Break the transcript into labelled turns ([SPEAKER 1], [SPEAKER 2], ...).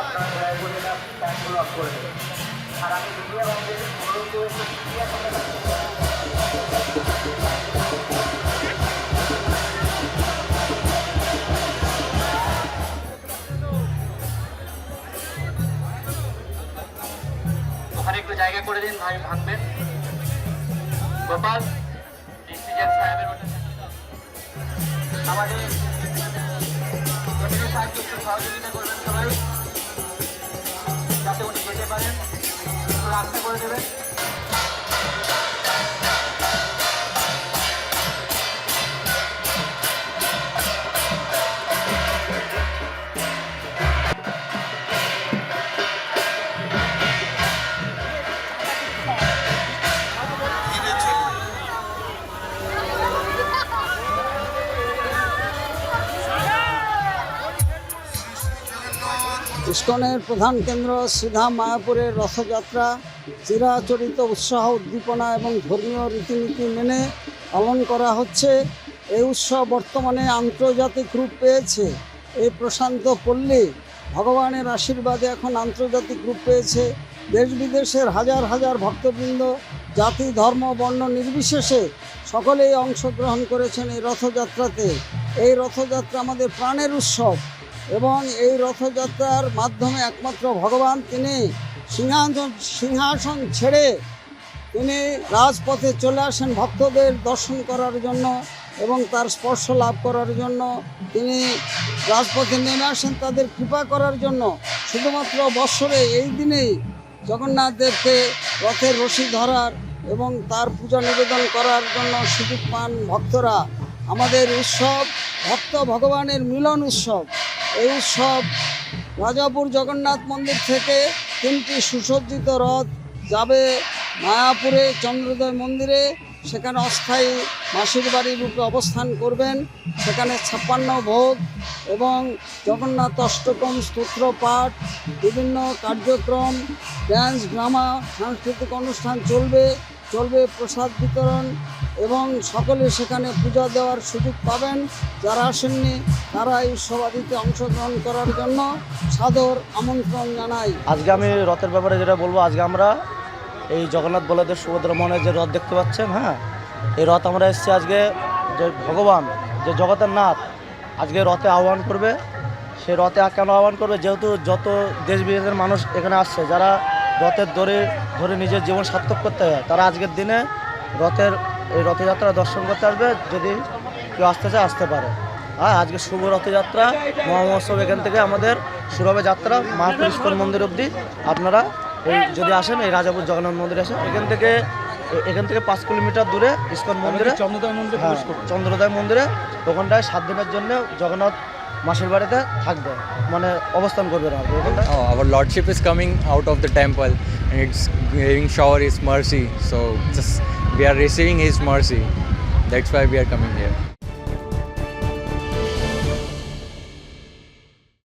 [SPEAKER 1] আপনারা দয়া করে না ট্যাঙ্কগুলো অফ করে দেবেন। আর আমি মিডিয়া ভাইদের অনুরোধ করেছি মিডিয়া ওখানে একটু জায়গা করে দিন ভাই, ভাঙবেন। গোপাল ডিসিজেন সাহেবের ওটা আমাদের সাহায্য সহযোগিতা করবেন সবাই, যাতে উনি যেতে পারেন, একটু রাস্তা করে দেবেন।
[SPEAKER 2] ইস্কনের প্রধান কেন্দ্র শ্রীধাম মায়াপুরের রথযাত্রা চিরাচরিত উৎসাহ উদ্দীপনা এবং ধর্মীয় রীতিনীতি মেনে পালন করা হচ্ছে। এই উৎসব বর্তমানে আন্তর্জাতিক রূপ পেয়েছে। এই প্রশান্ত পল্লী ভগবানের আশীর্বাদে এখন আন্তর্জাতিক রূপ পেয়েছে। দেশ বিদেশের হাজার হাজার ভক্তবৃন্দ জাতি ধর্ম বর্ণ নির্বিশেষে সকলেই অংশগ্রহণ করেছেন এই রথযাত্রাতে। এই রথযাত্রা আমাদের প্রাণের উৎসব এবং এই রথযাত্রার মাধ্যমে একমাত্র ভগবান তিনি সিংহাসন ছেড়ে তিনি রাজপথে চলে আসেন ভক্তদের দর্শন করার জন্য এবং তার স্পর্শ লাভ করার জন্য। তিনি রাজপথে নেমে আসেন তাদের কৃপা করার জন্য। শুধুমাত্র বৎসরে এই দিনেই জগন্নাথ দেবকে রথের রশি ধরার এবং তার পূজা নিবেদন করার জন্য সুযোগ পান ভক্তরা। আমাদের উৎসব ভক্ত ভগবানের মিলন উৎসব। এই উৎসব রাজাপুর জগন্নাথ মন্দির থেকে 3টি সুসজ্জিত রথ যাবে মায়াপুরে চন্দ্রোদয় মন্দিরে। সেখানে অস্থায়ী মাসির বাড়ির রূপে অবস্থান করবেন। সেখানে 56 ভোগ এবং জগন্নাথ অষ্টকম স্তোত্র পাঠ, বিভিন্ন কার্যক্রম, ড্যান্স ড্রামা, সাংস্কৃতিক অনুষ্ঠান চলবে প্রসাদ বিতরণ এবং সকলে সেখানে পূজা দেওয়ার সুযোগ পাবেন। যারা আসেননি তারা এই উৎসবাদিতে অংশগ্রহণ করার জন্য সাদর আমন্ত্রণ জানাই।
[SPEAKER 3] আজকে আমি রথের ব্যাপারে যেটা বলবো, আজকে আমরা এই জগন্নাথ বলদেব সুভদ্রা মোহনের যে রথ দেখতে পাচ্ছেন, হ্যাঁ, এই রথ আমরা এসেছি আজকে যে ভগবান যে জগতের নাথ আজকে রথে আহ্বান করবে। সে রথে কেন আহ্বান করবে? যেহেতু যত দেশ বিদেশের মানুষ এখানে আসছে, যারা রথের ধরে নিজের জীবন সার্থক করতে হয়, তারা আজকের দিনে এই রথযাত্রা দর্শন করতে আসবে। যদি কেউ আসতে চায় আসতে পারে। হ্যাঁ, আজকে শুভ রথযাত্রা মহোৎসব। এখান থেকে আমাদের শুরু হবে যাত্রা মায়াপুর ইস্কন মন্দির অবধি। আপনারা যদি আসেন এই রাজাপুর জগন্নাথ মন্দিরে আসেন, এখান থেকে 5 কিলোমিটার দূরে ইস্কন মন্দিরে, চন্দ্রোদয় মন্দিরে ওখানটায় 7 দিনের জন্য জগন্নাথ মাসির বাড়িতে থাকবে, মানে অবস্থান করবে না।
[SPEAKER 4] Our Lordship is coming out of the temple and it's giving shower His mercy. So just we are receiving His mercy. That's why we are coming here.